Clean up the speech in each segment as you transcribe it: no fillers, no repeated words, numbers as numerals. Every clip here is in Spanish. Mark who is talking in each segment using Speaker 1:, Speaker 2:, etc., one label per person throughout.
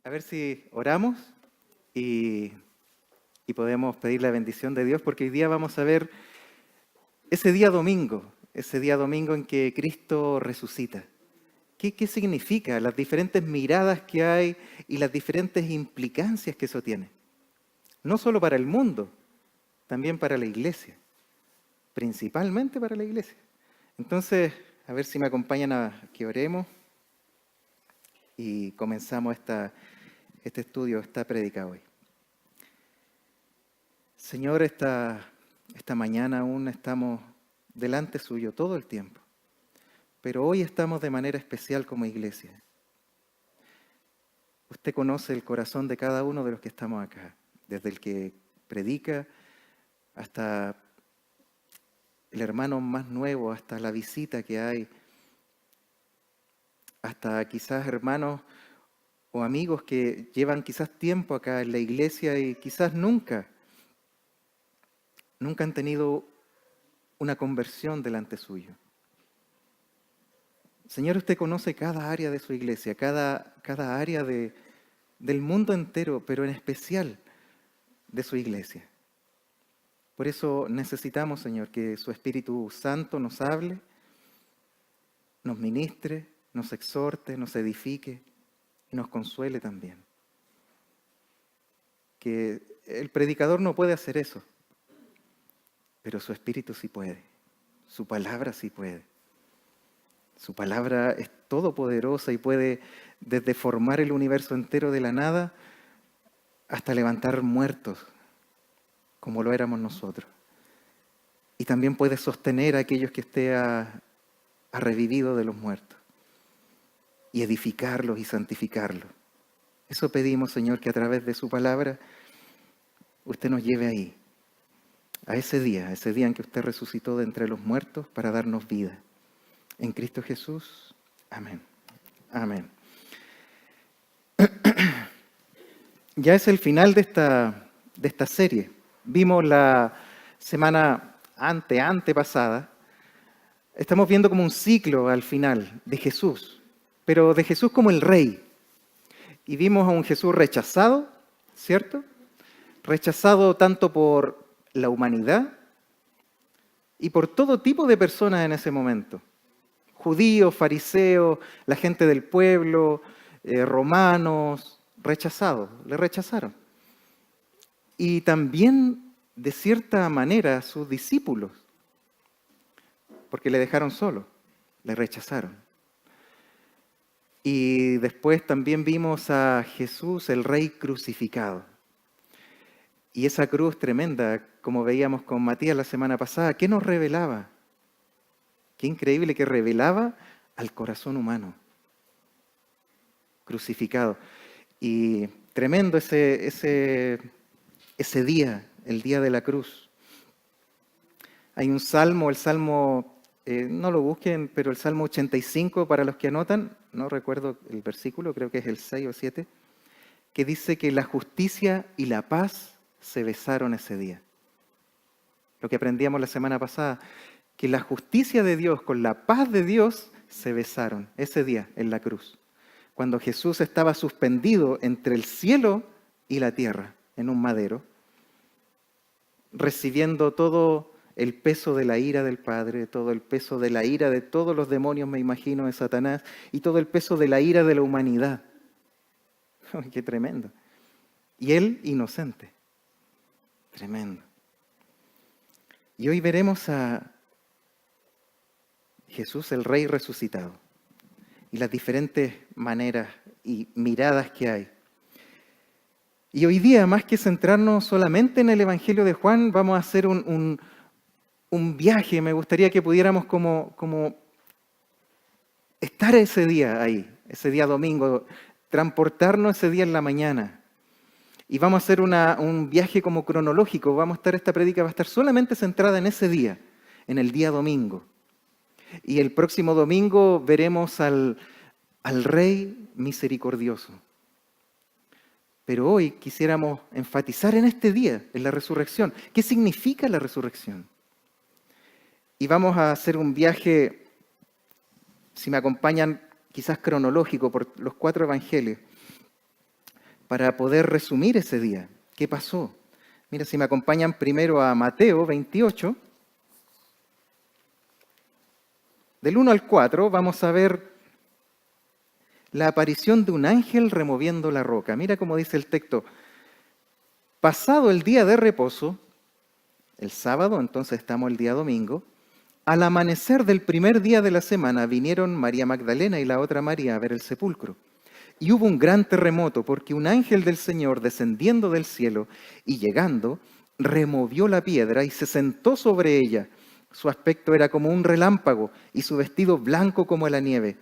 Speaker 1: A ver si oramos y, y podemos pedir la bendición de Dios, porque hoy día vamos a ver ese día domingo en que Cristo resucita. ¿Qué significa? Las diferentes miradas que hay y las diferentes implicancias que eso tiene. No solo para el mundo, también para la iglesia. Principalmente para la iglesia. Entonces, a ver si me acompañan a que oremos y comenzamos este estudio, esta prédica hoy. Señor, esta mañana aún estamos delante suyo todo el tiempo, pero hoy estamos de manera especial como iglesia. Usted conoce el corazón de cada uno de los que estamos acá, desde el que predica hasta el hermano más nuevo, hasta la visita que hay, hasta quizás hermanos o amigos que llevan quizás tiempo acá en la iglesia y quizás nunca han tenido una conversión delante suyo. Señor, usted conoce cada área de su iglesia, cada área del mundo entero, pero en especial de su iglesia. Por eso necesitamos, Señor, que su Espíritu Santo nos hable, nos ministre, nos exhorte, nos edifique y nos consuele también. Que el predicador no puede hacer eso, pero su Espíritu sí puede, su palabra sí puede. Su palabra es todopoderosa y puede desde formar el universo entero de la nada hasta levantar muertos, como lo éramos nosotros. Y también puede sostener a aquellos que usted ha revivido de los muertos y edificarlos y santificarlos. Eso pedimos, Señor, que a través de su palabra usted nos lleve ahí, a ese día en que usted resucitó de entre los muertos para darnos vida. En Cristo Jesús. Amén. Amén. Ya es el final de esta serie. Vimos la semana antepasada. Estamos viendo como un ciclo al final de Jesús, pero de Jesús como el Rey. Y vimos a un Jesús rechazado, ¿cierto? Rechazado tanto por la humanidad y por todo tipo de personas en ese momento. Judíos, fariseos, la gente del pueblo, romanos, rechazados, le rechazaron. Y también, de cierta manera, sus discípulos, porque le dejaron solo, le rechazaron. Y después también vimos a Jesús, el Rey crucificado. Y esa cruz tremenda, como veíamos con Matías la semana pasada, ¿qué nos revelaba? Qué increíble que revelaba al corazón humano, crucificado. Y tremendo ese día, el día de la cruz. Hay un salmo, el salmo, no lo busquen, pero el salmo 85 para los que anotan, no recuerdo el versículo, creo que es el 6 o 7, que dice que la justicia y la paz se besaron ese día. Lo que aprendíamos la semana pasada, que la justicia de Dios con la paz de Dios se besaron ese día en la cruz, cuando Jesús estaba suspendido entre el cielo y la tierra en un madero, recibiendo todo el peso de la ira del Padre, todo el peso de la ira de todos los demonios, me imagino, de Satanás, y todo el peso de la ira de la humanidad. ¡Qué tremendo! Y él inocente. Tremendo. Y hoy veremos a Jesús, el Rey resucitado, y las diferentes maneras y miradas que hay. Y hoy día, más que centrarnos solamente en el Evangelio de Juan, vamos a hacer un viaje. Me gustaría que pudiéramos como estar ese día ahí, ese día domingo, transportarnos ese día en la mañana. Y vamos a hacer un viaje como cronológico. Esta prédica va a estar solamente centrada en ese día, en el día domingo. Y el próximo domingo veremos al Rey misericordioso. Pero hoy quisiéramos enfatizar en este día, en la resurrección. ¿Qué significa la resurrección? Y vamos a hacer un viaje, si me acompañan, quizás cronológico por los 4 evangelios. para poder resumir ese día. ¿Qué pasó? Mira, si me acompañan primero a Mateo 28, del 1 al 4, vamos a ver la aparición de un ángel removiendo la roca. Mira cómo dice el texto. Pasado el día de reposo, el sábado, entonces estamos el día domingo, al amanecer del primer día de la semana vinieron María Magdalena y la otra María a ver el sepulcro. Y hubo un gran terremoto porque un ángel del Señor descendiendo del cielo y llegando, removió la piedra y se sentó sobre ella. Su aspecto era como un relámpago y su vestido blanco como la nieve.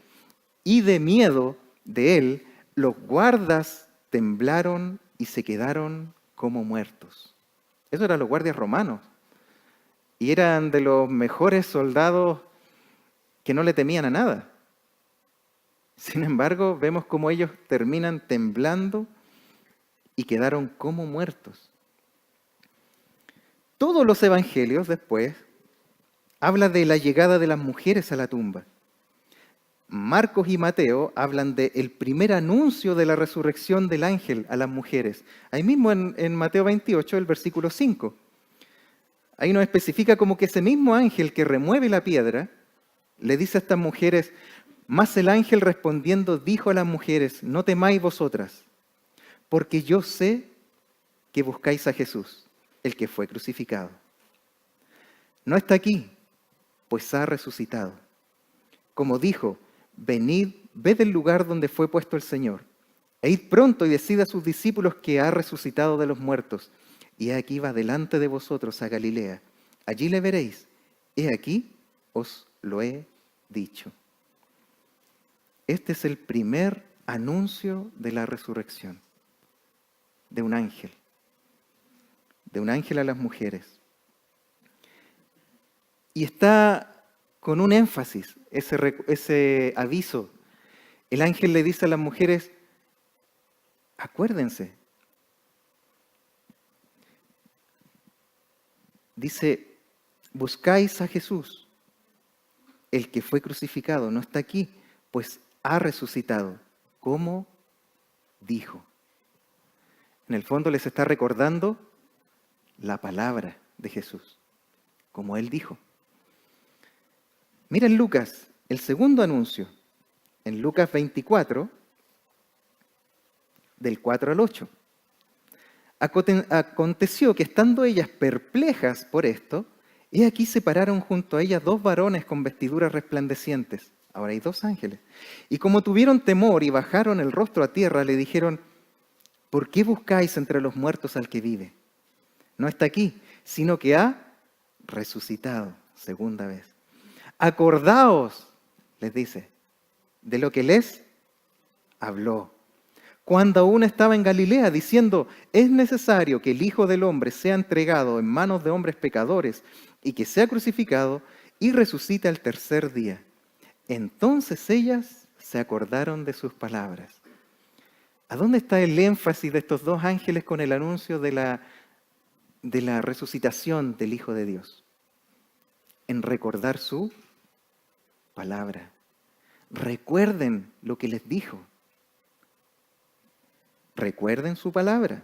Speaker 1: Y de miedo de él, los guardas temblaron y se quedaron como muertos. Eso eran los guardias romanos. Y eran de los mejores soldados que no le temían a nada. Sin embargo, vemos cómo ellos terminan temblando y quedaron como muertos. Todos los evangelios después hablan de la llegada de las mujeres a la tumba. Marcos y Mateo hablan del primer anuncio de la resurrección del ángel a las mujeres. Ahí mismo en Mateo 28, el versículo 5. Ahí nos especifica como que ese mismo ángel que remueve la piedra le dice a estas mujeres: mas el ángel respondiendo dijo a las mujeres: no temáis vosotras, porque yo sé que buscáis a Jesús, el que fue crucificado. No está aquí, pues ha resucitado. Como dijo: venid, ved el lugar donde fue puesto el Señor, e id pronto y decid a sus discípulos que ha resucitado de los muertos, y he aquí va delante de vosotros a Galilea. Allí le veréis. He aquí os lo he dicho. Este es el primer anuncio de la resurrección de un ángel a las mujeres. Y está con un énfasis ese aviso. El ángel le dice a las mujeres: acuérdense. Dice: buscáis a Jesús, el que fue crucificado, no está aquí, pues ha resucitado, como dijo. En el fondo les está recordando la palabra de Jesús, como Él dijo. Mira en Lucas, el segundo anuncio, en Lucas 24, del 4 al 8. Aconteció que estando ellas perplejas por esto, he aquí se pararon junto a ellas dos varones con vestiduras resplandecientes. Ahora hay dos ángeles. Y como tuvieron temor y bajaron el rostro a tierra, le dijeron: ¿por qué buscáis entre los muertos al que vive? No está aquí, sino que ha resucitado, segunda vez. Acordaos, les dice, de lo que les habló cuando aún estaba en Galilea, diciendo: es necesario que el Hijo del Hombre sea entregado en manos de hombres pecadores y que sea crucificado y resucite al tercer día. Entonces ellas se acordaron de sus palabras. ¿A dónde está el énfasis de estos dos ángeles con el anuncio de la resucitación del Hijo de Dios? En recordar su palabra. Recuerden lo que les dijo. Recuerden su palabra.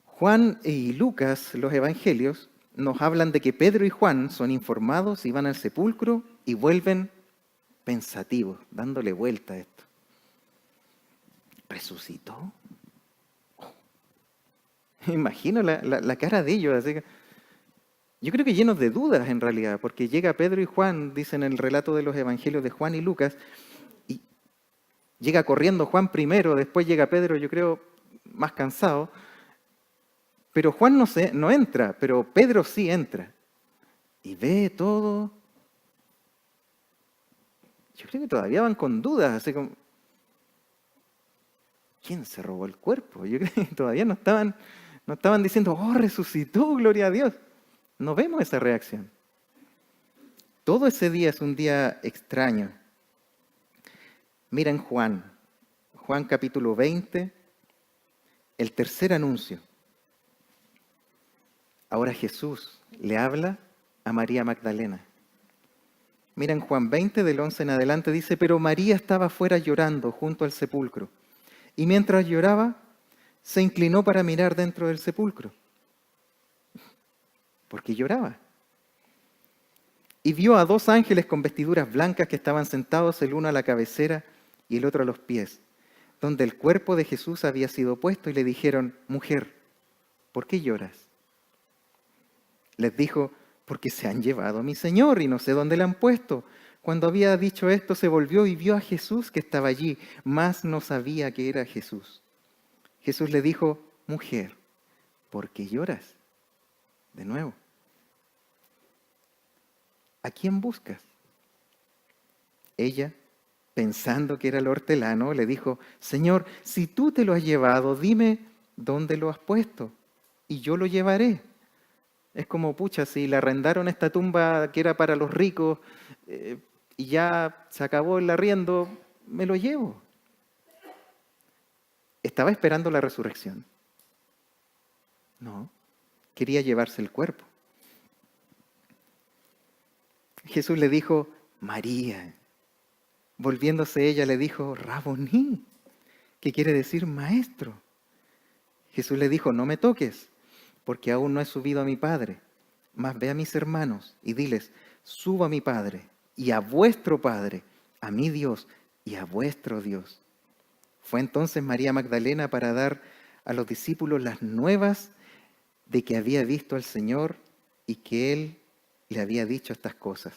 Speaker 1: Juan y Lucas, los evangelios, nos hablan de que Pedro y Juan son informados y van al sepulcro y vuelven pensativos, dándole vuelta a esto. ¿Resucitó? Oh. Me imagino la cara de ellos. Así que, yo creo que llenos de dudas en realidad, porque llega Pedro y Juan, dicen el relato de los evangelios de Juan y Lucas, y llega corriendo Juan primero, después llega Pedro, yo creo, más cansado, pero Juan no entra, pero Pedro sí entra. Y ve todo. Yo creo que todavía van con dudas, así como: ¿quién se robó el cuerpo? Yo creo que todavía no estaban diciendo: oh, resucitó, gloria a Dios. No vemos esa reacción. Todo ese día es un día extraño. Miren Juan capítulo 20, el tercer anuncio. Ahora Jesús le habla a María Magdalena. Mira en Juan 20, del 11 en adelante, dice, pero María estaba afuera llorando junto al sepulcro. Y mientras lloraba, se inclinó para mirar dentro del sepulcro. Porque lloraba. Y vio a 2 ángeles con vestiduras blancas que estaban sentados el uno a la cabecera y el otro a los pies, donde el cuerpo de Jesús había sido puesto, y le dijeron, mujer, ¿por qué lloras? Les dijo, porque se han llevado a mi Señor y no sé dónde le han puesto. Cuando había dicho esto, se volvió y vio a Jesús que estaba allí, mas no sabía que era Jesús. Jesús le dijo, mujer, ¿por qué lloras? De nuevo, ¿a quién buscas? Ella, pensando que era el hortelano, le dijo, Señor, si tú te lo has llevado, dime dónde lo has puesto y yo lo llevaré. Es como, pucha, si le arrendaron esta tumba que era para los ricos y ya se acabó el arriendo, me lo llevo. ¿Estaba esperando la resurrección? No, quería llevarse el cuerpo. Jesús le dijo, María. Volviéndose ella le dijo, Raboní, que quiere decir maestro. Jesús le dijo, no me toques, porque aún no he subido a mi Padre, mas ve a mis hermanos y diles, subo a mi Padre y a vuestro Padre, a mi Dios y a vuestro Dios. Fue entonces María Magdalena para dar a los discípulos las nuevas de que había visto al Señor y que Él le había dicho estas cosas.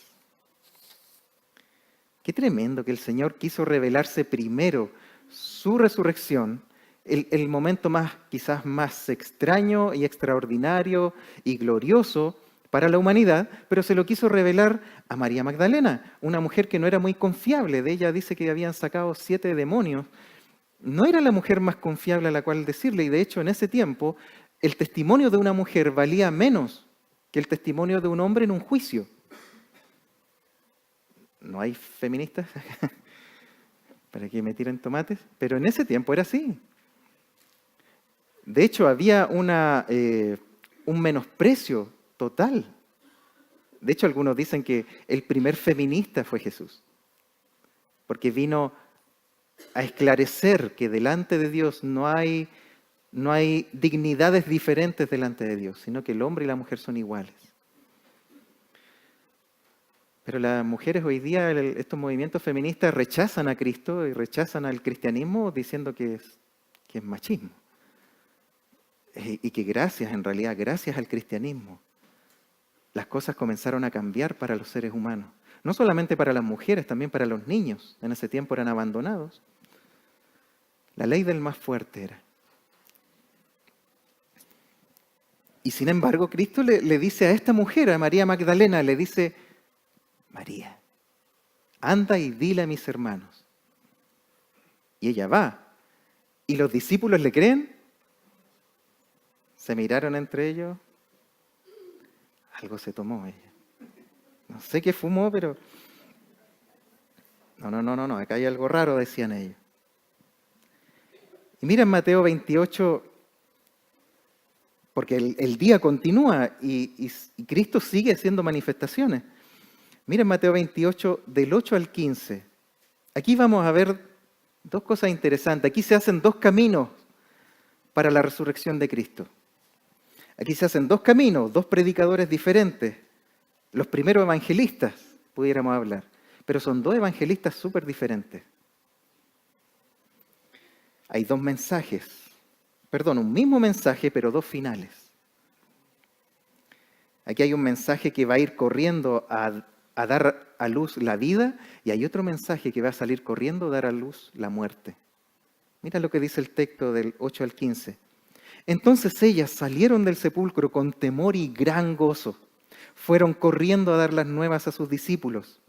Speaker 1: Qué tremendo que el Señor quiso revelarse primero su resurrección, el momento quizás más extraño y extraordinario y glorioso para la humanidad, pero se lo quiso revelar a María Magdalena, una mujer que no era muy confiable. De ella dice que habían sacado 7 demonios. No era la mujer más confiable a la cual decirle, y de hecho en ese tiempo el testimonio de una mujer valía menos que el testimonio de un hombre en un juicio. ¿No hay feministas para que me tiren tomates? Pero en ese tiempo era así. De hecho, había un menosprecio total. De hecho, algunos dicen que el primer feminista fue Jesús, porque vino a esclarecer que delante de Dios no hay dignidades diferentes delante de Dios, sino que el hombre y la mujer son iguales. Pero las mujeres hoy día, estos movimientos feministas rechazan a Cristo y rechazan al cristianismo diciendo que es machismo. Y que gracias al cristianismo, las cosas comenzaron a cambiar para los seres humanos. No solamente para las mujeres, también para los niños. En ese tiempo eran abandonados. La ley del más fuerte era. Y sin embargo, Cristo le dice a esta mujer, a María Magdalena, le dice, María, anda y dile a mis hermanos. Y ella va. ¿Y los discípulos le creen? Se miraron entre ellos. Algo se tomó ella. No sé qué fumó, pero... No, acá hay algo raro, decían ellos. Y mira en Mateo 28, porque el día continúa y Cristo sigue haciendo manifestaciones. Mira en Mateo 28, del 8 al 15. Aquí vamos a ver 2 cosas interesantes. Aquí se hacen 2 caminos para la resurrección de Cristo. Aquí se hacen 2 caminos, 2 predicadores diferentes. Los primeros evangelistas, pudiéramos hablar. Pero son 2 evangelistas súper diferentes. Hay 2 mensajes. Un mismo mensaje, pero 2 finales. Aquí hay un mensaje que va a ir corriendo a dar a luz la vida, y hay otro mensaje que va a salir corriendo a dar a luz la muerte. Mira lo que dice el texto del 8 al 15. Entonces ellas salieron del sepulcro con temor y gran gozo. Fueron corriendo a dar las nuevas a sus discípulos.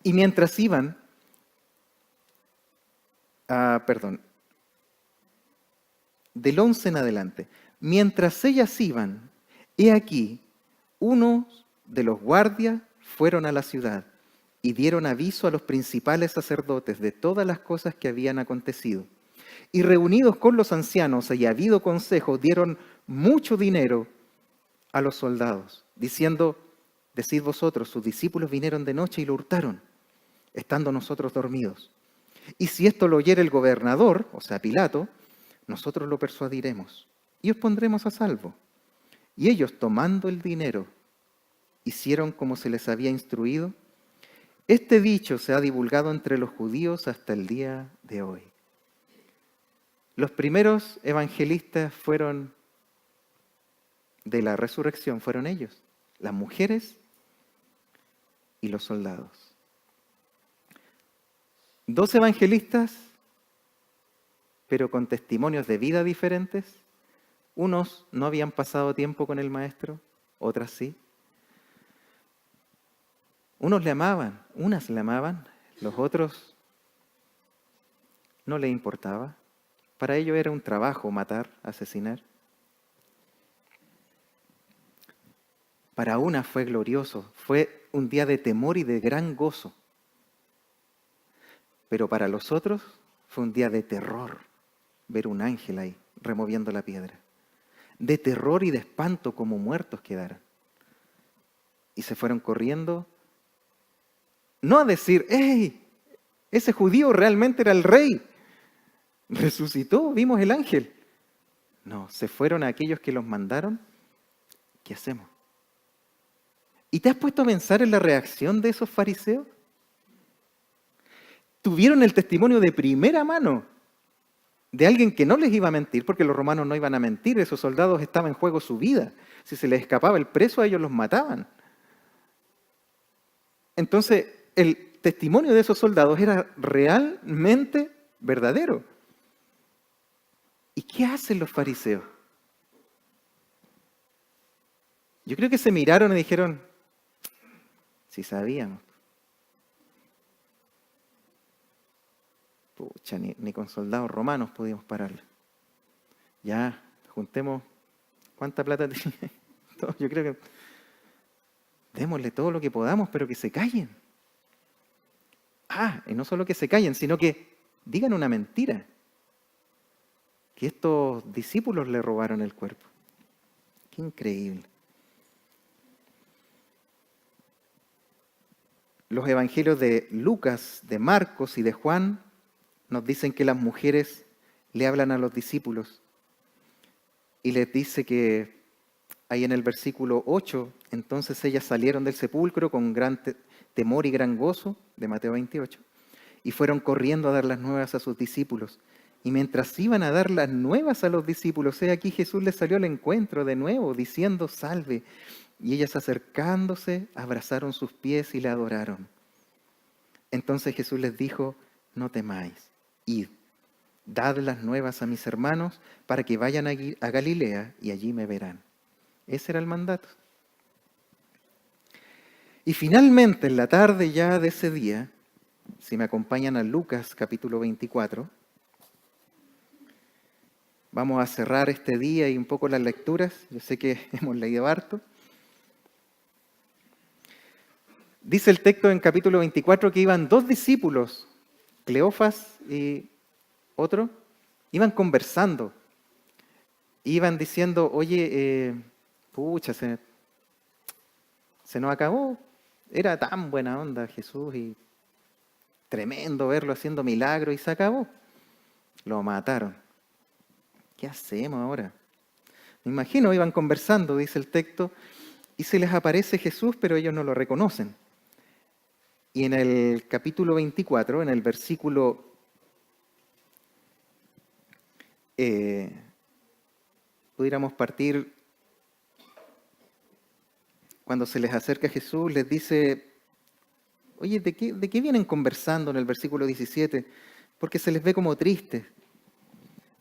Speaker 1: Y mientras iban, del 11 en adelante, mientras ellas iban, he aquí, unos de los guardias fueron a la ciudad y dieron aviso a los principales sacerdotes de todas las cosas que habían acontecido. Y reunidos con los ancianos y habido consejo, dieron mucho dinero a los soldados, diciendo, Decid vosotros, sus discípulos vinieron de noche y lo hurtaron, estando nosotros dormidos. Y si esto lo oyere el gobernador, o sea, Pilato, nosotros lo persuadiremos y os pondremos a salvo. Y ellos, tomando el dinero, hicieron como se les había instruido. Este dicho se ha divulgado entre los judíos hasta el día de hoy. Los primeros evangelistas fueron de la resurrección, fueron ellos, las mujeres y los soldados. 2 evangelistas, pero con testimonios de vida diferentes. Unos no habían pasado tiempo con el maestro, otras sí. Unos le amaban, unas le amaban, los otros no les importaba. Para ellos era un trabajo matar, asesinar. Para unas fue glorioso, fue un día de temor y de gran gozo. Pero para los otros fue un día de terror ver un ángel ahí removiendo la piedra. De terror y de espanto, como muertos quedaron. Y se fueron corriendo, no a decir, ¡hey! Ese judío realmente era el rey. Resucitó, vimos el ángel. No, se fueron a aquellos que los mandaron. ¿Qué hacemos? ¿Y te has puesto a pensar en la reacción de esos fariseos? Tuvieron el testimonio de primera mano de alguien que no les iba a mentir, porque los romanos no iban a mentir, esos soldados estaban en juego su vida. Si se les escapaba el preso, a ellos los mataban. Entonces, el testimonio de esos soldados era realmente verdadero. ¿Y qué hacen los fariseos? Yo creo que se miraron y dijeron, si sabíamos. Pucha, ni con soldados romanos pudimos pararla. Ya, juntemos, ¿cuánta plata tiene? Yo creo que démosle todo lo que podamos, pero que se callen. Y no solo que se callen, sino que digan una mentira. Que estos discípulos le robaron el cuerpo. Qué increíble. Los evangelios de Lucas, de Marcos y de Juan nos dicen que las mujeres le hablan a los discípulos y les dice que ahí en el versículo 8, entonces ellas salieron del sepulcro con gran temor y gran gozo, de Mateo 28, y fueron corriendo a dar las nuevas a sus discípulos. Y mientras iban a dar las nuevas a los discípulos, aquí Jesús les salió al encuentro de nuevo, diciendo, salve. Y ellas acercándose, abrazaron sus pies y le adoraron. Entonces Jesús les dijo, no temáis, id, dad las nuevas a mis hermanos para que vayan a Galilea y allí me verán. Ese era el mandato. Y finalmente, en la tarde ya de ese día, si me acompañan a Lucas capítulo 24, vamos a cerrar este día y un poco las lecturas. Yo sé que hemos leído harto. Dice el texto en capítulo 24 que iban 2 discípulos, Cleofas y otro, iban conversando. Iban diciendo, oye, pucha, se nos acabó. Era tan buena onda Jesús y tremendo verlo haciendo milagros y se acabó. Lo mataron. ¿Qué hacemos ahora? Me imagino, iban conversando, dice el texto, y se les aparece Jesús, pero ellos no lo reconocen. Y en el capítulo 24, en el versículo pudiéramos partir, cuando se les acerca Jesús, les dice, oye, ¿de qué vienen conversando en el versículo 17? Porque se les ve como tristes.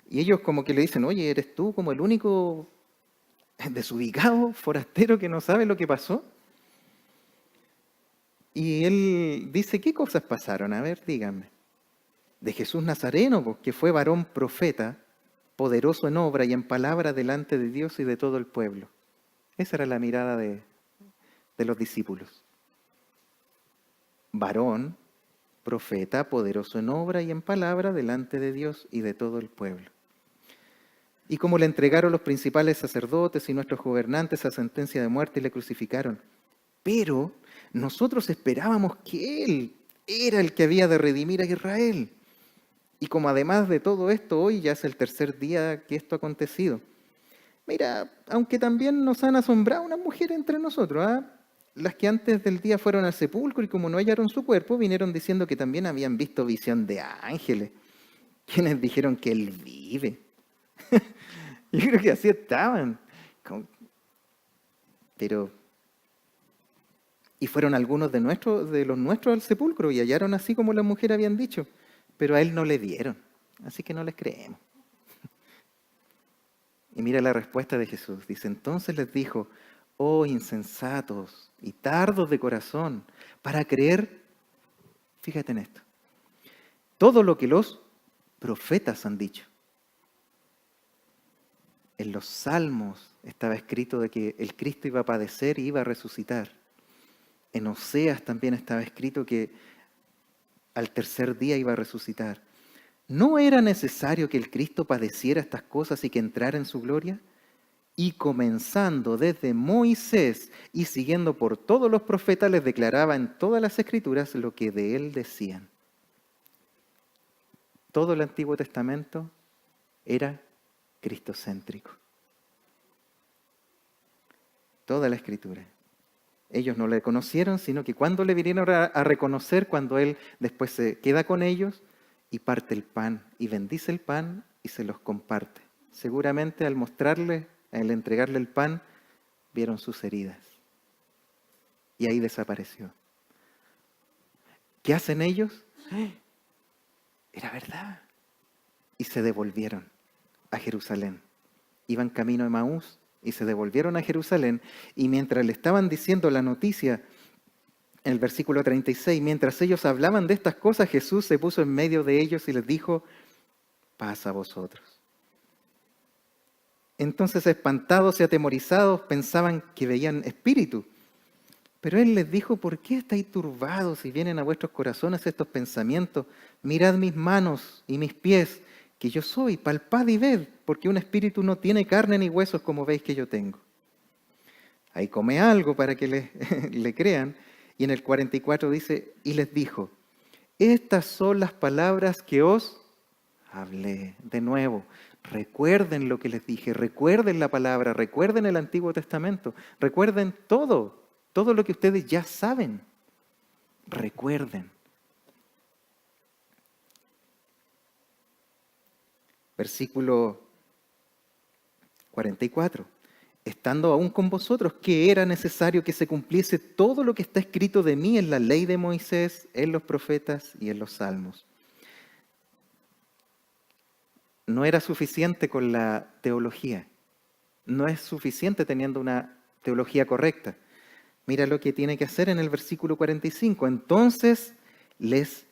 Speaker 1: Y ellos como que le dicen, oye, ¿eres tú como el único desubicado, forastero que no sabe lo que pasó? Y él dice, ¿qué cosas pasaron? A ver, díganme. De Jesús Nazareno, pues, que fue varón profeta, poderoso en obra y en palabra delante de Dios y de todo el pueblo. Esa era la mirada de los discípulos. Varón, profeta, poderoso en obra y en palabra delante de Dios y de todo el pueblo. Y como le entregaron los principales sacerdotes y nuestros gobernantes a sentencia de muerte y le crucificaron. Pero nosotros esperábamos que Él era el que había de redimir a Israel. Y como además de todo esto, hoy ya es el tercer día que esto ha acontecido. Mira, aunque también nos han asombrado unas mujeres entre nosotros, ¿ah? Las que antes del día fueron al sepulcro y como no hallaron su cuerpo, vinieron diciendo que también habían visto visión de ángeles, quienes dijeron que Él vive. Yo creo que así estaban. Pero, y fueron algunos de los nuestros al sepulcro y hallaron así como las mujeres habían dicho, pero a Él no le dieron, así que no les creemos. Y mira la respuesta de Jesús. Dice, entonces les dijo, oh insensatos y tardos de corazón, para creer, fíjate en esto, todo lo que los profetas han dicho. En los Salmos estaba escrito de que el Cristo iba a padecer y iba a resucitar. En Oseas también estaba escrito que al tercer día iba a resucitar. ¿No era necesario que el Cristo padeciera estas cosas y que entrara en su gloria? Y comenzando desde Moisés y siguiendo por todos los profetas, les declaraba en todas las Escrituras lo que de él decían. Todo el Antiguo Testamento era cristocéntrico. Toda la Escritura. Ellos no le conocieron, sino que cuando le vinieron a reconocer, cuando él después se queda con ellos y parte el pan y bendice el pan y se los comparte. Seguramente al mostrarle, al entregarle el pan, vieron sus heridas. Y ahí desapareció. ¿Qué hacen ellos? Era verdad. Y se devolvieron a Jerusalén. Iban camino a Emaús y se devolvieron a Jerusalén. Y mientras le estaban diciendo la noticia, en el versículo 36, mientras ellos hablaban de estas cosas, Jesús se puso en medio de ellos y les dijo, paz a vosotros. Entonces, espantados y atemorizados, pensaban que veían espíritu. Pero Él les dijo, ¿por qué estáis turbados y vienen a vuestros corazones estos pensamientos? Mirad mis manos y mis pies, que yo soy, palpad y ved, porque un espíritu no tiene carne ni huesos como veis que yo tengo. Ahí come algo para que le crean. Y en el 44 dice, y les dijo, estas son las palabras que os hablé. De nuevo, recuerden lo que les dije, recuerden la palabra, recuerden el Antiguo Testamento, recuerden todo lo que ustedes ya saben. Recuerden. Versículo 44. Estando aún con vosotros, que era necesario que se cumpliese todo lo que está escrito de mí en la ley de Moisés, en los profetas y en los salmos. No era suficiente con la teología. No es suficiente teniendo una teología correcta. Mira lo que tiene que hacer en el versículo 45. Entonces les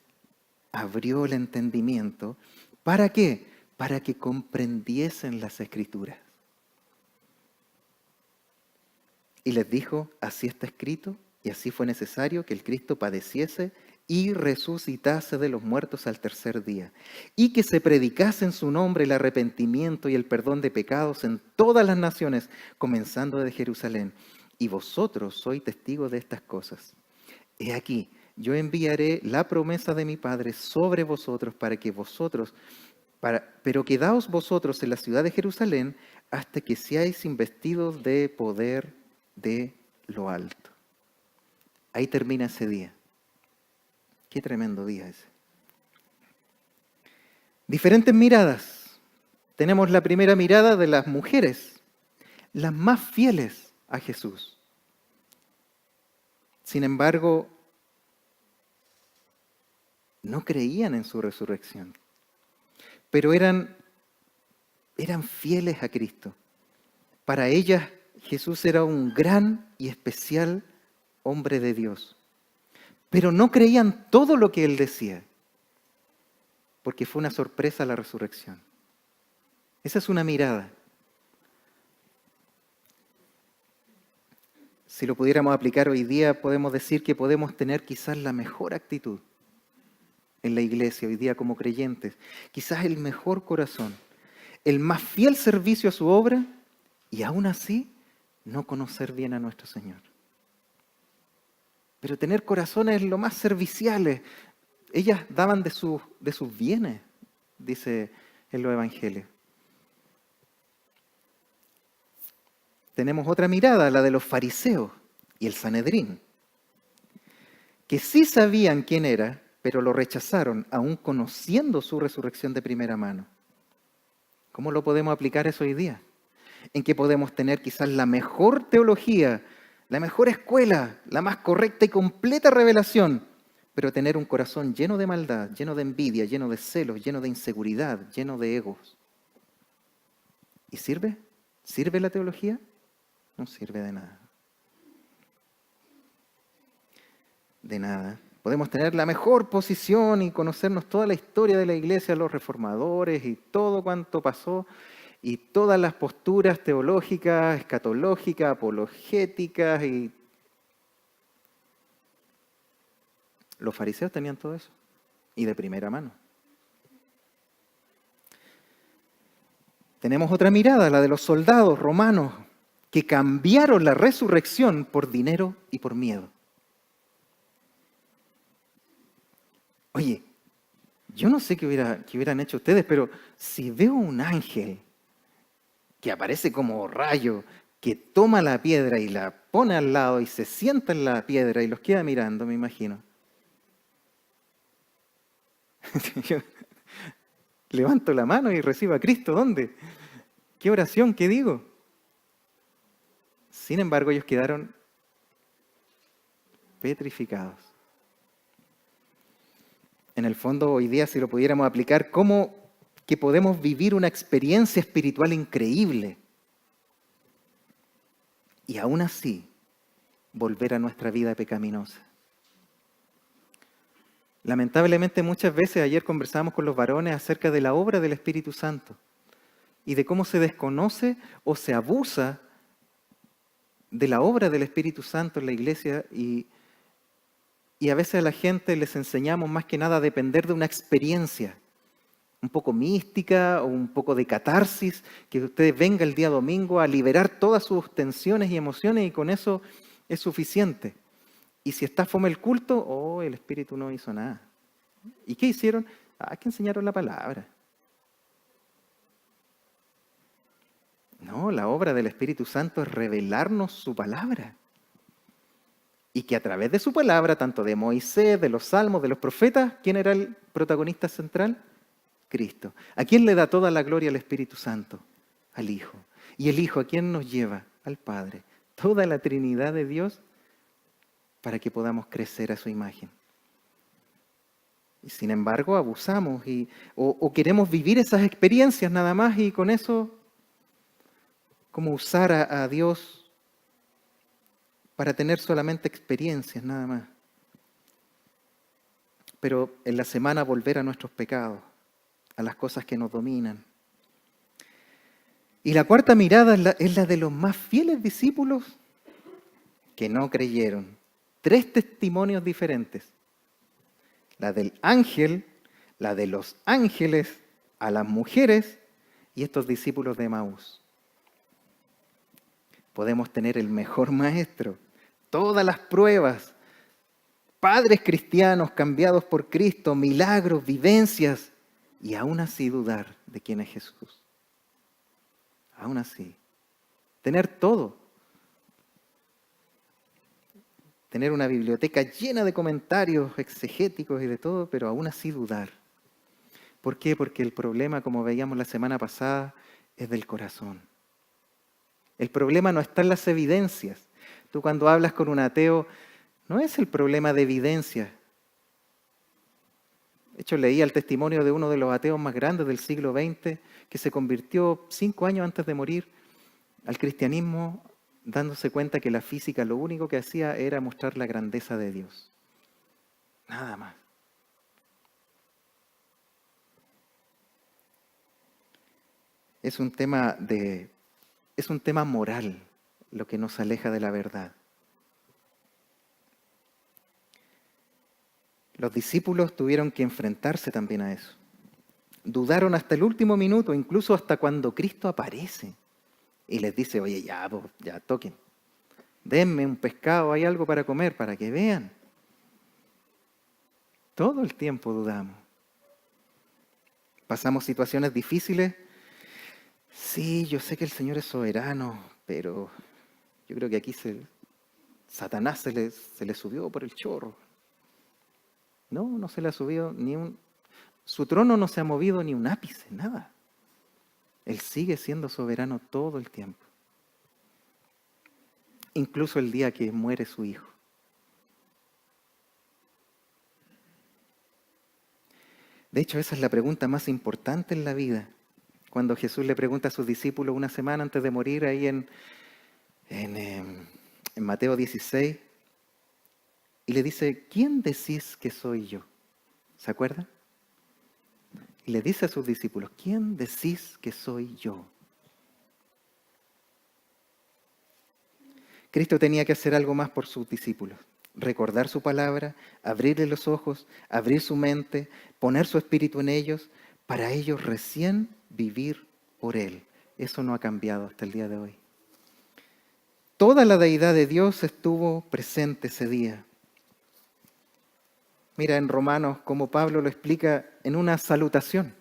Speaker 1: abrió el entendimiento. ¿Para qué? Para que comprendiesen las Escrituras. Y les dijo, así está escrito, y así fue necesario que el Cristo padeciese y resucitase de los muertos al tercer día, y que se predicase en su nombre el arrepentimiento y el perdón de pecados en todas las naciones, comenzando de Jerusalén. Y vosotros sois testigos de estas cosas. He aquí, yo enviaré la promesa de mi Padre sobre vosotros pero quedaos vosotros en la ciudad de Jerusalén hasta que seáis investidos de poder de lo alto. Ahí termina ese día. Qué tremendo día ese. Diferentes miradas. Tenemos la primera mirada de las mujeres, las más fieles a Jesús. Sin embargo, no creían en su resurrección, pero eran fieles a Cristo. Para ellas, Jesús era un gran y especial hombre de Dios, pero no creían todo lo que Él decía, porque fue una sorpresa la resurrección. Esa es una mirada. Si lo pudiéramos aplicar hoy día, podemos decir que podemos tener quizás la mejor actitud en la iglesia hoy día como creyentes, quizás el mejor corazón, el más fiel servicio a su obra y aún así no conocer bien a nuestro Señor. pero tener corazones lo más serviciales. Ellas daban de sus bienes, dice en los evangelios. Tenemos otra mirada, la de los fariseos y el Sanedrín, que sí sabían quién era, pero lo rechazaron, aún conociendo su resurrección de primera mano. ¿Cómo lo podemos aplicar eso hoy día? En que podemos tener quizás la mejor teología, la mejor escuela, la más correcta y completa revelación, pero tener un corazón lleno de maldad, lleno de envidia, lleno de celos, lleno de inseguridad, lleno de egos. ¿Y sirve? ¿Sirve la teología? No sirve de nada. De nada. Podemos tener la mejor posición y conocernos toda la historia de la iglesia, los reformadores y todo cuanto pasó, y todas las posturas teológicas, escatológicas, apologéticas, y los fariseos tenían todo eso, y de primera mano. Tenemos otra mirada, la de los soldados romanos, que cambiaron la resurrección por dinero y por miedo. Oye, yo no sé qué hubieran hecho ustedes, pero si veo un ángel que aparece como rayo, que toma la piedra y la pone al lado y se sienta en la piedra y los queda mirando, me imagino. Yo levanto la mano y recibo a Cristo. ¿Dónde? ¿Qué oración? ¿Qué digo? Sin embargo, ellos quedaron petrificados. En el fondo, hoy día, si lo pudiéramos aplicar, ¿cómo que podemos vivir una experiencia espiritual increíble y aún así volver a nuestra vida pecaminosa? Lamentablemente, muchas veces, ayer conversamos con los varones acerca de la obra del Espíritu Santo y de cómo se desconoce o se abusa de la obra del Espíritu Santo en la iglesia, y a veces a la gente les enseñamos más que nada a depender de una experiencia un poco mística o un poco de catarsis, que usted venga el día domingo a liberar todas sus tensiones y emociones y con eso es suficiente. Y si está fome el culto, oh, el Espíritu no hizo nada. ¿Y qué hicieron? Que enseñaron la palabra. No, la obra del Espíritu Santo es revelarnos su palabra. Y que a través de su palabra, tanto de Moisés, de los salmos, de los profetas, ¿quién era el protagonista central? Cristo. ¿A quién le da toda la gloria al Espíritu Santo? Al Hijo. ¿Y el Hijo a quién nos lleva? Al Padre. Toda la Trinidad de Dios para que podamos crecer a su imagen. Y sin embargo abusamos o queremos vivir esas experiencias nada más y con eso como usar a Dios para tener solamente experiencias nada más. Pero en la semana volver a nuestros pecados, a las cosas que nos dominan. Y la cuarta mirada es la de los más fieles discípulos que no creyeron. 3 testimonios diferentes. La del ángel, la de los ángeles, a las mujeres y estos discípulos de Emaús. Podemos tener el mejor maestro, todas las pruebas, padres cristianos cambiados por Cristo, milagros, vivencias, y aún así dudar de quién es Jesús. Aún así. Tener todo. Tener una biblioteca llena de comentarios exegéticos y de todo, pero aún así dudar. ¿Por qué? Porque el problema, como veíamos la semana pasada, es del corazón. El problema no está en las evidencias. Tú cuando hablas con un ateo, no es el problema de evidencias. De hecho, leía el testimonio de uno de los ateos más grandes del siglo XX, que se convirtió 5 años antes de morir al cristianismo, dándose cuenta que la física lo único que hacía era mostrar la grandeza de Dios. Nada más. Es un tema moral lo que nos aleja de la verdad. Los discípulos tuvieron que enfrentarse también a eso. Dudaron hasta el último minuto, incluso hasta cuando Cristo aparece y les dice, oye, ya toquen. denme un pescado, hay algo para comer, para que vean. Todo el tiempo dudamos. Pasamos situaciones difíciles. Sí, yo sé que el Señor es soberano, pero yo creo que aquí Satanás se le subió por el chorro. No se le ha subido su trono no se ha movido ni un ápice, nada. Él sigue siendo soberano todo el tiempo. Incluso el día que muere su hijo. De hecho, esa es la pregunta más importante en la vida. Cuando Jesús le pregunta a sus discípulos una semana antes de morir, ahí en Mateo 16, y le dice, ¿quién decís que soy yo? ¿Se acuerdan? Y le dice a sus discípulos, ¿quién decís que soy yo? Cristo tenía que hacer algo más por sus discípulos. Recordar su palabra, abrirle los ojos, abrir su mente, poner su espíritu en ellos, para ellos recién vivir por Él. Eso no ha cambiado hasta el día de hoy. Toda la deidad de Dios estuvo presente ese día. Mira en Romanos cómo Pablo lo explica en una salutación.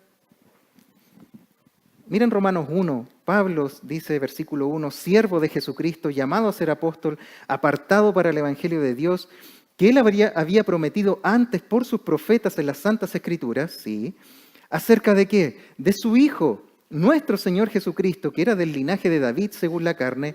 Speaker 1: Mira en Romanos 1, Pablo dice, versículo 1, siervo de Jesucristo, llamado a ser apóstol, apartado para el Evangelio de Dios, que él había prometido antes por sus profetas en las Santas Escrituras, ¿sí? ¿Acerca de qué? De su Hijo, nuestro Señor Jesucristo, que era del linaje de David según la carne,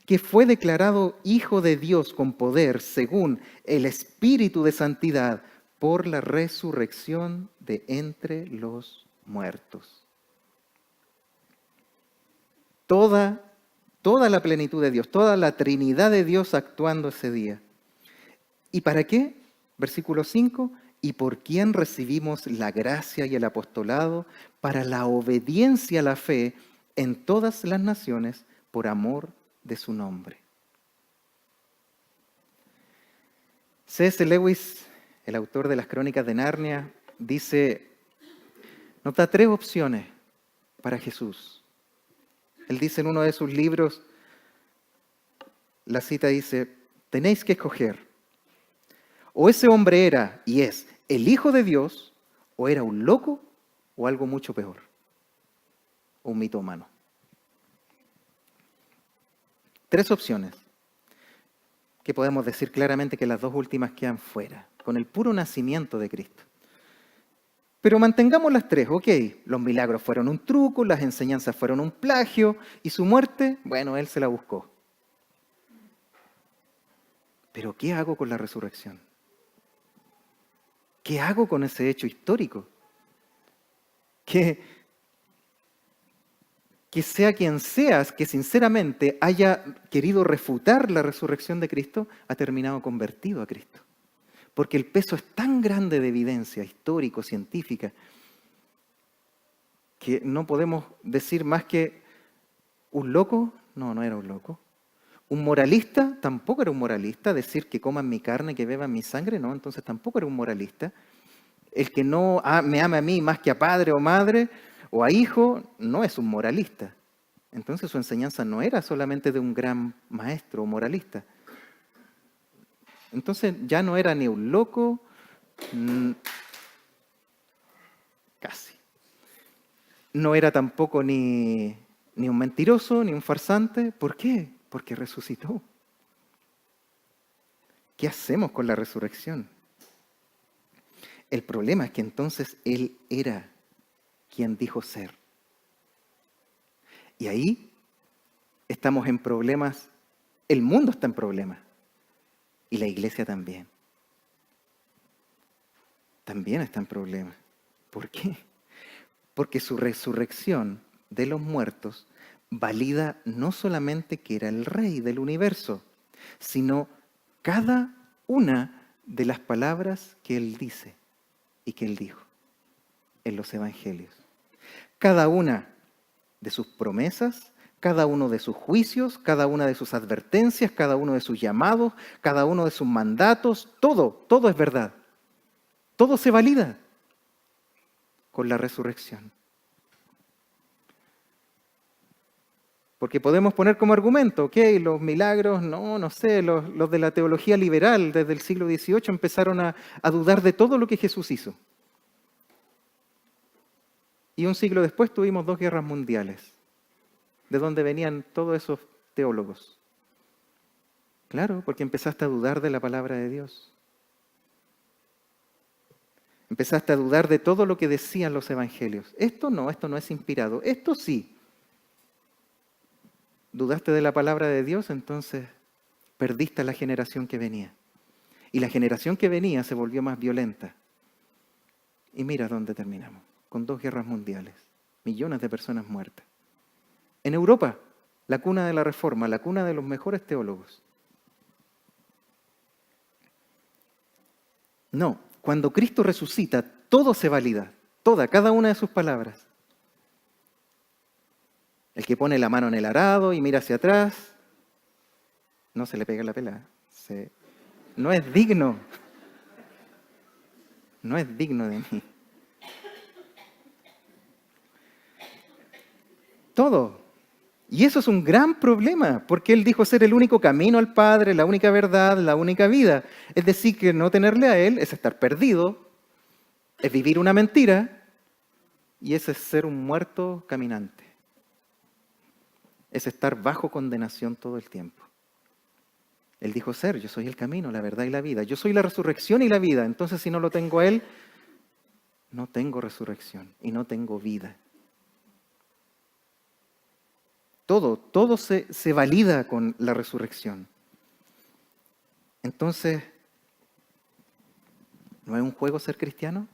Speaker 1: que fue declarado Hijo de Dios con poder según el Espíritu de Santidad por la resurrección de entre los muertos. Toda la plenitud de Dios, toda la Trinidad de Dios actuando ese día. ¿Y para qué? Versículo 5, y por quién recibimos la gracia y el apostolado para la obediencia a la fe en todas las naciones por amor de su nombre. C.S. Lewis, el autor de las Crónicas de Narnia, nos da 3 opciones para Jesús. Él dice en uno de sus libros, la cita dice, tenéis que escoger, o ese hombre era y es el Hijo de Dios, o era un loco, o algo mucho peor, un mitómano. 3 opciones, que podemos decir claramente que las 2 últimas quedan fuera, con el puro nacimiento de Cristo. Pero mantengamos las 3, ok, los milagros fueron un truco, las enseñanzas fueron un plagio, y su muerte, bueno, él se la buscó. Pero ¿qué hago con la resurrección? ¿Qué hago con ese hecho histórico? Que sea quien seas que sinceramente haya querido refutar la resurrección de Cristo, ha terminado convertido a Cristo. Porque el peso es tan grande de evidencia histórico, científica, que no podemos decir más que un loco, no era un loco. Un moralista, tampoco era un moralista. Decir que coman mi carne, que beban mi sangre, no, entonces tampoco era un moralista. El que no me ama a mí más que a padre o madre o a hijo, no es un moralista. Entonces su enseñanza no era solamente de un gran maestro o moralista. Entonces ya no era ni un loco, casi. No era tampoco ni un mentiroso, ni un farsante. ¿Por qué? Porque resucitó. ¿Qué hacemos con la resurrección? El problema es que entonces Él era quien dijo ser. Y ahí estamos en problemas, el mundo está en problemas. Y la iglesia también. También está en problemas. ¿Por qué? Porque su resurrección de los muertos valida no solamente que era el rey del universo, sino cada una de las palabras que Él dice y que Él dijo en los evangelios. Cada una de sus promesas, cada uno de sus juicios, cada una de sus advertencias, cada uno de sus llamados, cada uno de sus mandatos, todo es verdad. Todo se valida con la resurrección. Porque podemos poner como argumento, ok, los milagros, no sé, los de la teología liberal desde el siglo XVIII empezaron a dudar de todo lo que Jesús hizo. Y un siglo después tuvimos 2 guerras mundiales, de donde venían todos esos teólogos. Claro, porque empezaste a dudar de la palabra de Dios. Empezaste a dudar de todo lo que decían los evangelios. Esto no es inspirado. Esto sí. Dudaste de la palabra de Dios, entonces perdiste a la generación que venía. Y la generación que venía se volvió más violenta. Y mira dónde terminamos, con 2 guerras mundiales, millones de personas muertas. En Europa, la cuna de la Reforma, la cuna de los mejores teólogos. No, cuando Cristo resucita, todo se valida, cada una de sus palabras. El que pone la mano en el arado y mira hacia atrás, no se le pega la pela. No es digno. No es digno de mí. Todo. Y eso es un gran problema, porque Él dijo ser el único camino al Padre, la única verdad, la única vida. Es decir, que no tenerle a Él es estar perdido, es vivir una mentira, y ese es ser un muerto caminante. Es estar bajo condenación todo el tiempo. Él dijo ser, yo soy el camino, la verdad y la vida. Yo soy la resurrección y la vida. Entonces, si no lo tengo a Él, no tengo resurrección y no tengo vida. Todo se valida con la resurrección. Entonces, ¿no es un juego ser cristiano?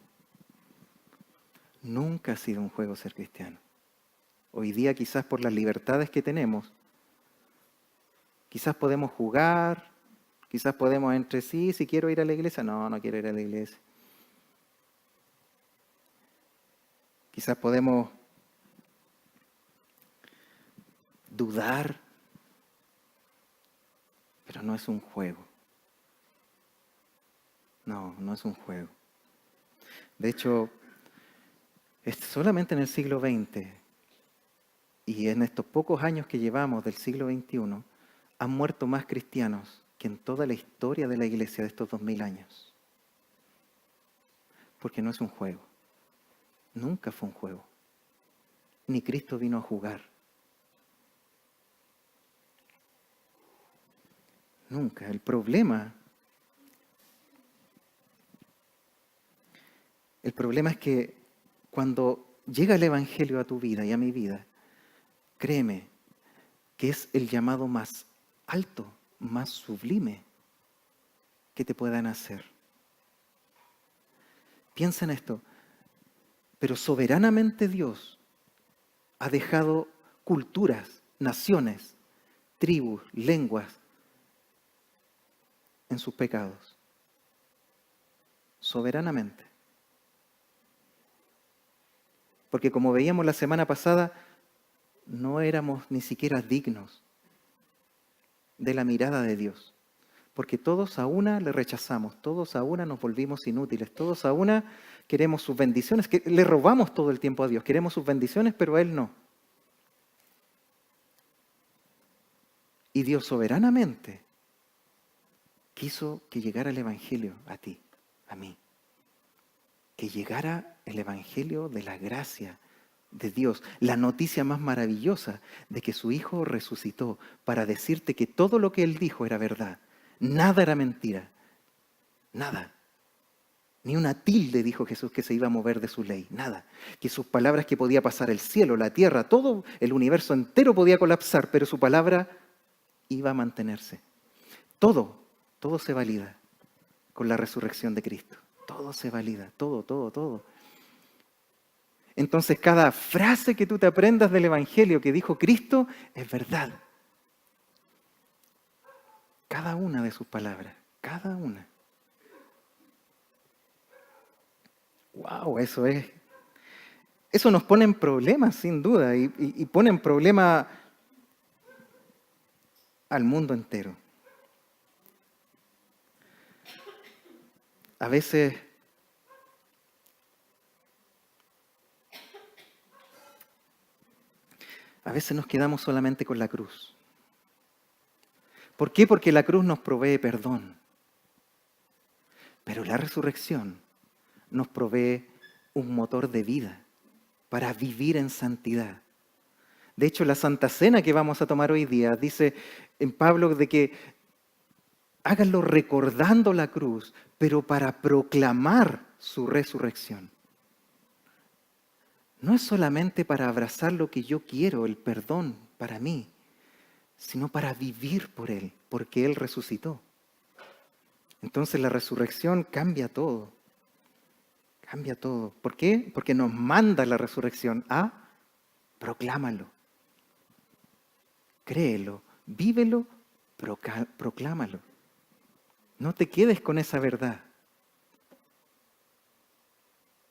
Speaker 1: Nunca ha sido un juego ser cristiano. Hoy día, quizás por las libertades que tenemos, quizás podemos jugar, quizás podemos entre sí, si quiero ir a la iglesia, no quiero ir a la iglesia. Quizás podemos dudar, pero no es un juego. No es un juego. De hecho, es solamente en el siglo XX y en estos pocos años que llevamos del siglo XXI, han muerto más cristianos que en toda la historia de la iglesia de estos 2000 años. Porque no es un juego. Nunca fue un juego. Ni Cristo vino a jugar. Nunca. El problema es que cuando llega el Evangelio a tu vida y a mi vida, créeme que es el llamado más alto, más sublime que te puedan hacer. Piensa en esto, pero soberanamente Dios ha dejado culturas, naciones, tribus, lenguas en sus pecados. Soberanamente. Porque como veíamos la semana pasada, no éramos ni siquiera dignos de la mirada de Dios. Porque todos a una le rechazamos, todos a una nos volvimos inútiles, todos a una queremos sus bendiciones, que le robamos todo el tiempo a Dios, queremos sus bendiciones, pero a Él no. Y Dios soberanamente quiso que llegara el Evangelio a ti, a mí. Que llegara el Evangelio de la gracia de Dios, la noticia más maravillosa de que su Hijo resucitó para decirte que todo lo que Él dijo era verdad. Nada era mentira. Nada. Ni una tilde dijo Jesús que se iba a mover de su ley. Nada. Que sus palabras que podía pasar el cielo, la tierra, todo el universo entero podía colapsar, pero su palabra iba a mantenerse. Todo se valida con la resurrección de Cristo. Todo se valida, todo. Entonces cada frase que tú te aprendas del Evangelio que dijo Cristo es verdad. Cada una de sus palabras, cada una. ¡Wow! Eso nos pone en problemas, sin duda, y pone en problema al mundo entero. A veces A veces nos quedamos solamente con la cruz. ¿Por qué? Porque la cruz nos provee perdón. Pero la resurrección nos provee un motor de vida para vivir en santidad. De hecho, la Santa Cena que vamos a tomar hoy día dice en Pablo de que háganlo recordando la cruz, pero para proclamar su resurrección. No es solamente para abrazar lo que yo quiero, el perdón para mí, sino para vivir por Él, porque Él resucitó. Entonces la resurrección cambia todo. Cambia todo. ¿Por qué? Porque nos manda la resurrección a proclámalo. Créelo, vívelo, proclámalo. No te quedes con esa verdad.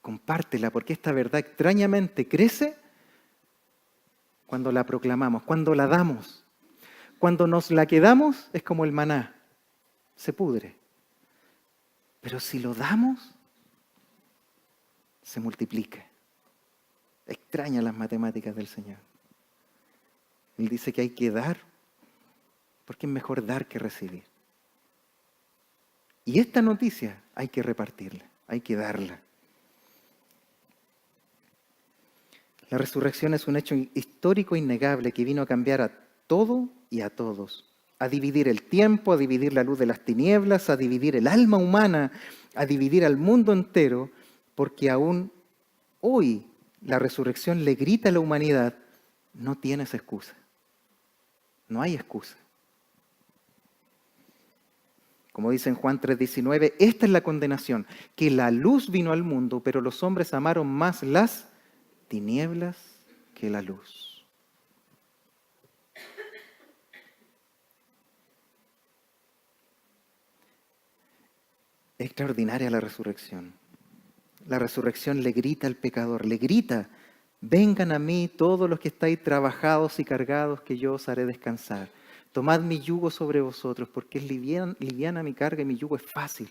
Speaker 1: Compártela, porque esta verdad extrañamente crece cuando la proclamamos, cuando la damos. Cuando nos la quedamos es como el maná, se pudre. Pero si lo damos, se multiplica. Extraña las matemáticas del Señor. Él dice que hay que dar, porque es mejor dar que recibir. Y esta noticia hay que repartirla, hay que darla. La resurrección es un hecho histórico innegable que vino a cambiar a todo y a todos. A dividir el tiempo, a dividir la luz de las tinieblas, a dividir el alma humana, a dividir al mundo entero, porque aún hoy la resurrección le grita a la humanidad, no tienes excusa. No hay excusa. Como dice en Juan 3:19, esta es la condenación, que la luz vino al mundo, pero los hombres amaron más las tinieblas que la luz. Extraordinaria la resurrección. La resurrección le grita al pecador, le grita, vengan a mí todos los que estáis trabajados y cargados, que yo os haré descansar. Tomad mi yugo sobre vosotros, porque es liviana mi carga y mi yugo es fácil.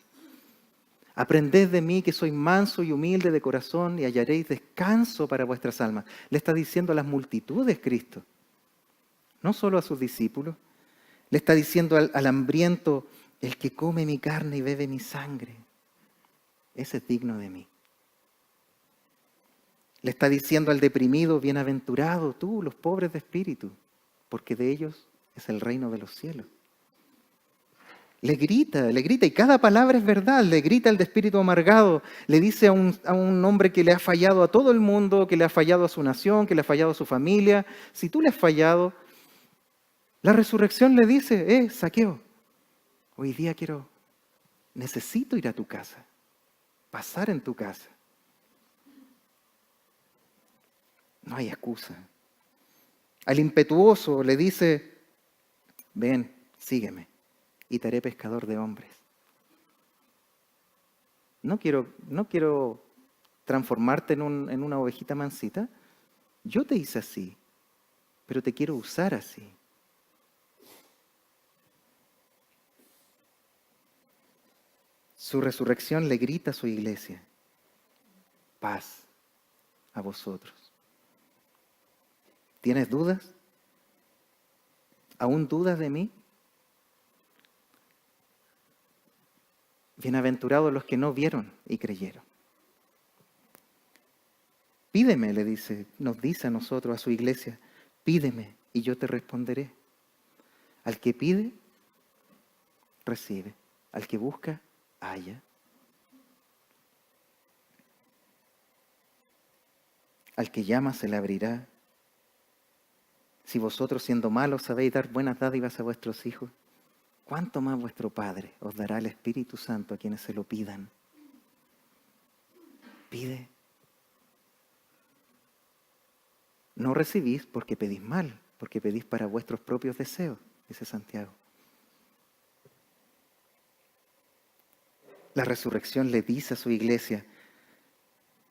Speaker 1: Aprended de mí que soy manso y humilde de corazón y hallaréis descanso para vuestras almas. Le está diciendo a las multitudes Cristo, no solo a sus discípulos. Le está diciendo al hambriento, el que come mi carne y bebe mi sangre, ese es digno de mí. Le está diciendo al deprimido, bienaventurado tú, los pobres de espíritu, porque de ellos es el reino de los cielos. Le grita, y cada palabra es verdad. Le grita al de espíritu amargado, le dice a un hombre que le ha fallado a todo el mundo, que le ha fallado a su nación, que le ha fallado a su familia. Si tú le has fallado, la resurrección le dice, Zaqueo, hoy día necesito ir a tu casa, pasar en tu casa. No hay excusa. Al impetuoso le dice, ven, sígueme y te haré pescador de hombres. No quiero transformarte en una ovejita mansita. Yo te hice así, pero te quiero usar así. Su resurrección le grita a su iglesia, paz a vosotros. ¿Tienes dudas? ¿Aún dudas de mí? Bienaventurados los que no vieron y creyeron. Pídeme, nos dice a nosotros, a su iglesia, pídeme y yo te responderé. Al que pide, recibe. Al que busca, halla. Al que llama, se le abrirá. Si vosotros, siendo malos, sabéis dar buenas dádivas a vuestros hijos, ¿cuánto más vuestro Padre os dará el Espíritu Santo a quienes se lo pidan? Pide. No recibís porque pedís mal, porque pedís para vuestros propios deseos, dice Santiago. La resurrección le dice a su iglesia,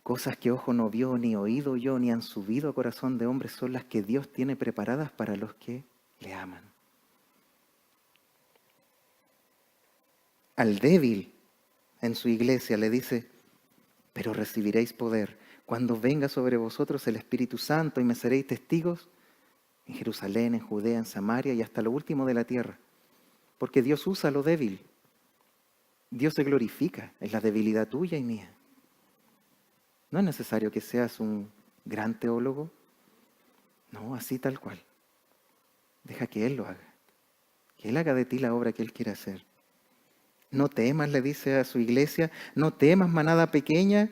Speaker 1: cosas que ojo no vio, ni oído oyó, ni han subido a corazón de hombre, son las que Dios tiene preparadas para los que le aman. Al débil en su iglesia le dice, pero recibiréis poder cuando venga sobre vosotros el Espíritu Santo y me seréis testigos en Jerusalén, en Judea, en Samaria y hasta lo último de la tierra. Porque Dios usa lo débil. Dios se glorifica en la debilidad tuya y mía. No es necesario que seas un gran teólogo. No, así tal cual. Deja que Él lo haga. Que Él haga de ti la obra que Él quiere hacer. No temas, le dice a su iglesia, no temas, manada pequeña.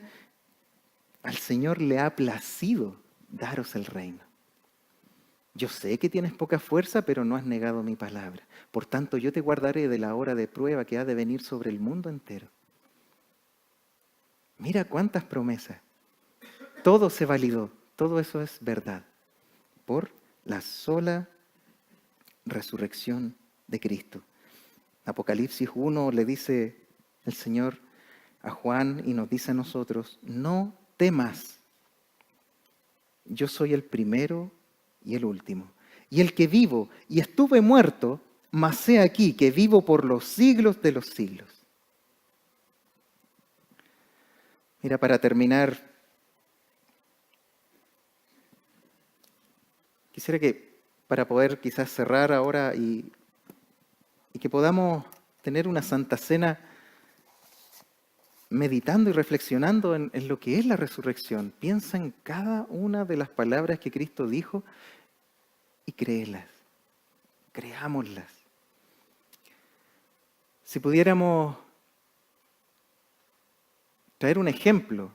Speaker 1: Al Señor le ha placido daros el reino. Yo sé que tienes poca fuerza, pero no has negado mi palabra. Por tanto, yo te guardaré de la hora de prueba que ha de venir sobre el mundo entero. Mira cuántas promesas. Todo se validó. Todo eso es verdad. Por la sola resurrección de Cristo. Apocalipsis 1 le dice el Señor a Juan y nos dice a nosotros, no temas. Yo soy el primero y el último. Y el que vivo y estuve muerto, mas he aquí que vivo por los siglos de los siglos. Mira, para terminar, quisiera que para poder quizás cerrar ahora y que podamos tener una Santa Cena meditando y reflexionando en lo que es la resurrección. Piensa en cada una de las palabras que Cristo dijo y créelas, creámoslas. Si pudiéramos traer un ejemplo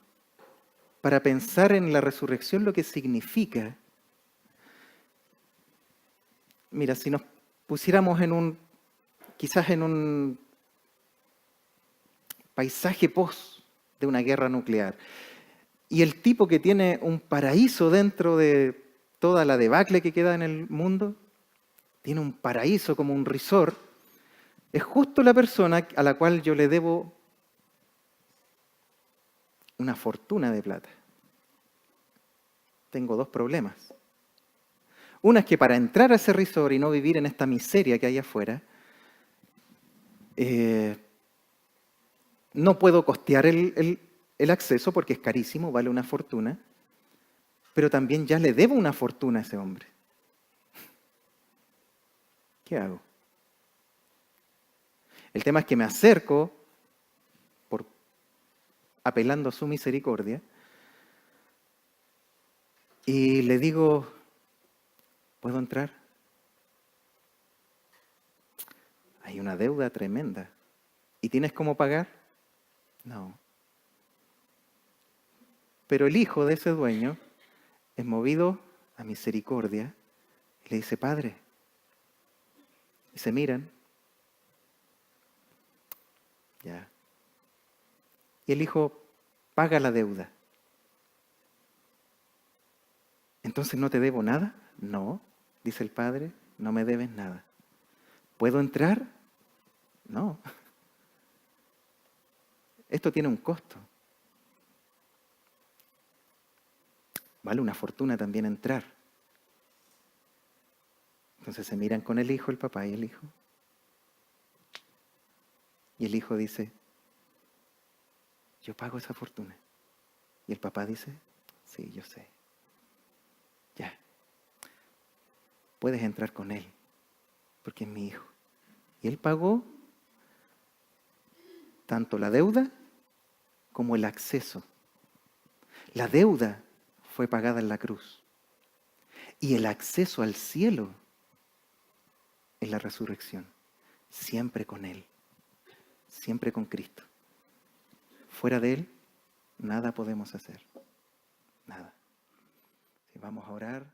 Speaker 1: para pensar en la resurrección, lo que significa, mira, si nos pusiéramos quizás en un paisaje post de una guerra nuclear, y el tipo que tiene un paraíso dentro de toda la debacle que queda en el mundo, tiene un paraíso como un resort, es justo la persona a la cual yo le debo una fortuna de plata. Tengo dos problemas. Una es que para entrar a ese resort y no vivir en esta miseria que hay afuera, no puedo costear el acceso porque es carísimo, vale una fortuna, pero también ya le debo una fortuna a ese hombre. ¿Qué hago? El tema es que me acerco, apelando a su misericordia, y le digo, ¿puedo entrar? Hay una deuda tremenda. ¿Y tienes cómo pagar? No. Pero el hijo de ese dueño es movido a misericordia y le dice, Padre. Y se miran. Ya. Y el hijo paga la deuda. Entonces, ¿no te debo nada? No, dice el padre, no me debes nada. ¿Puedo entrar? No. Esto tiene un costo. Vale una fortuna también entrar. Entonces se miran con el hijo, el papá y el hijo. Y el hijo dice, yo pago esa fortuna. Y el papá dice, sí, yo sé. Ya. Puedes entrar con él, porque es mi hijo. Y él pagó tanto la deuda como el acceso. La deuda fue pagada en la cruz. Y el acceso al cielo en la resurrección. Siempre con Él. Siempre con Cristo. Fuera de Él, nada podemos hacer. Nada. Si vamos a orar.